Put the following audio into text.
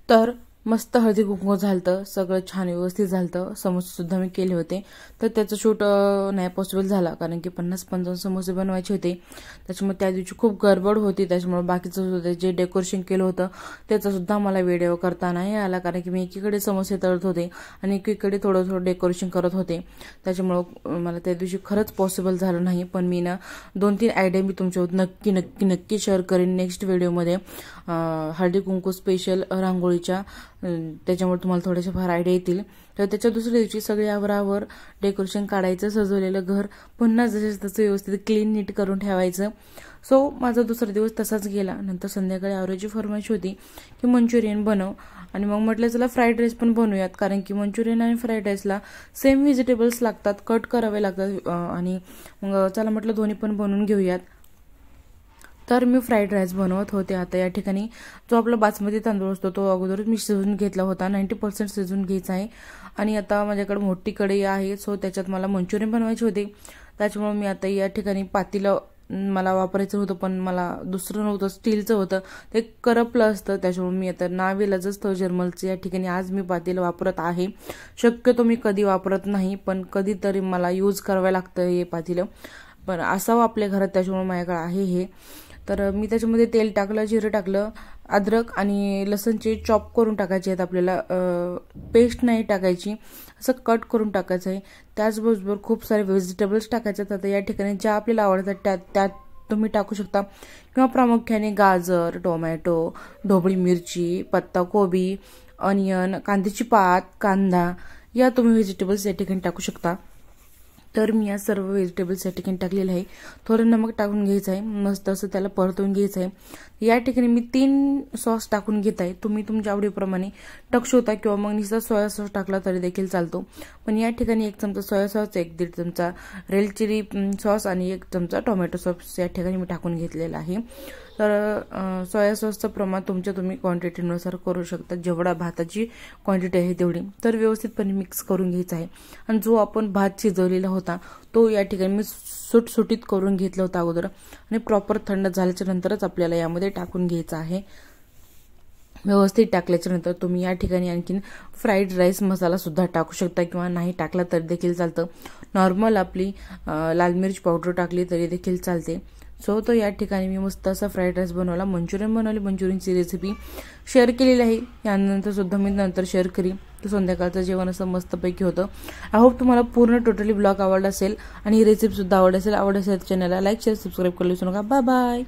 तर मस्त हळदी कुंकू झालतं, सगळं छान व्यवस्थित झालतं. समोसे सुद्धा मी केले होते, तर त्याचं शूट नाही पॉसिबल झाला कारण की 50-55 समोसे बनवायचे होते. त्याच्यामुळे त्या दिवशी खूप गडबड होती, त्याच्यामुळे बाकीचं जे डेकोरेशन केलं होतं त्याचा सुद्धा मला व्हिडिओ करता नाही आला कारण की मी एकीकडे समोसे तळत होते आणि एकीकडे थोडं थोडं डेकोरेशन करत होते. त्याच्यामुळं मला त्या दिवशी खरंच पॉसिबल झालं नाही. पण मी ना 2-3 आयडिया मी तुमच्यासोबत नक्की नक्की नक्की शेअर करेन नेक्स्ट व्हिडिओमध्ये. हळदी कुंकू स्पेशल रांगोळीच्या, त्याच्यामुळे तुम्हाला थोडेसे फार आयडिया येतील. तर त्याच्या दुसऱ्या दिवशी सगळे आवरावर डेकोरेशन काढायचं, सजवलेलं घर पुन्हा जसे तसं व्यवस्थित क्लीन नीट करून ठेवायचं. सो माझा दुसरा दिवस तसाच गेला. नंतर संध्याकाळी आवरायची फरमाईश होती की मंचुरियन बनव, आणि मग म्हटलं चला फ्राईड राईस पण बनवूयात कारण की मंचुरियन आणि फ्राईड राईसला सेम व्हेजिटेबल्स लागतात, कट करावे लागतात, आणि मग चला म्हटलं दोन्ही पण बनवून घेऊयात. तर मी फ्राईड राईस बनवत होते. आता या ठिकाणी जो आपला बासमती तांदूळ असतो तो अगोदरच मी शिजवून घेतला होता, 90% शिजवून घ्यायचा आहे. आणि आता माझ्याकडे मोठी कढई आहे, सो त्याच्यात मला मंचुरियन बनवायचे होते. त्याच्यामुळे मी आता या ठिकाणी पातेलं मला वापरायचं होतं, पण मला दुसरं नव्हतं, स्टीलचं होतं, ते करपलं असतं. त्याच्यामुळे मी आता नाविलाजच जर्मलचं या ठिकाणी आज मी पातेलं वापरत आहे. शक्यतो मी कधी वापरत नाही, पण कधीतरी मला यूज करावं लागतं हे पातेलं, पण असावं आपल्या घरात, त्याच्यामुळे माझ्याकडे आहे हे. तर मी त्याच्यामध्ये तेल टाकलं, जिरं टाकलं, अद्रक आणि लसणचे चॉप करून टाकायचे आहेत आपल्याला, पेस्ट नाही टाकायची, असं कट करून टाकायचं आहे. त्याचबरोबर खूप सारे व्हेजिटेबल्स टाकायचे आहेत. आता या ठिकाणी ज्या आपल्याला आवडतात त्यात तुम्ही टाकू शकता, किंवा प्रामुख्याने गाजर, टोमॅटो, ढोबळी मिरची, पत्ताकोबी, अनियन, कांद्याची पात, कांदा, या तुम्ही व्हेजिटेबल्स या ठिकाणी टाकू शकता. तर मी या सर्व व्हेजिटेबल्स या ठिकाणी टाकलेलं आहे. थोडं नमक टाकून घ्यायचं आहे, मस्त असं त्याला परतवून घ्यायचं आहे. या ठिकाणी मी 3 सॉस टाकून घेत आहे. तुम्ही तुमच्या आवडीप्रमाणे टाकू शकता, किंवा मग नुसता सोया सॉस टाकला तरी देखील चालतो. पण या ठिकाणी 1 चमचा सोया सॉस, 1-1.5 चमचा रेड चिली सॉस आणि 1 चमचा टोमॅटो सॉस या ठिकाणी मी टाकून घेतलेला आहे. तर सोया सॉसचं प्रमाण तुम्ही क्वांटिटीनुसार करू शकता, जेवढा भाताची क्वांटिटी आहे तेवढी. तर व्यवस्थितपणे मिक्स करून घ्यायचं आहे. आणि जो आपण भात शिजवलेला होता तो या ठिकाणी मी सुटसुटीत करून घेतला होता अगोदर, आणि प्रॉपर थंड झाल्याच्या नंतरच आपल्याला यामध्ये टाकून घ्यायचं आहे. व्यवस्थित टाकल्याच्या नंतर तुम्ही या ठिकाणी आणखीन फ्राईड राईस मसाला सुद्धा टाकू शकता, किंवा नाही टाकला तरी देखील चालतं. नॉर्मल आपली लाल मिरची पावडर टाकली तरी देखील चालते. सो तो या ठिकाणी मी मस्त असा फ्राईड राईस बनवला, मंचुरियन बनवले. मंचुरियनची रेसिपी शेअर केलेली आहे, यानंतर सुद्धा मी नंतर शेअर करीन. तर संध्याकाळचं जेवण असं मस्तपैकी होतं. आय होप तुम्हाला पूर्ण टोटली ब्लॉग आवडला असेल आणि ही रेसिपी सुद्धा आवडली असेल. चॅनलला लाईक, शेअर, सबस्क्राईब करायला विसरू नका. Bye bye.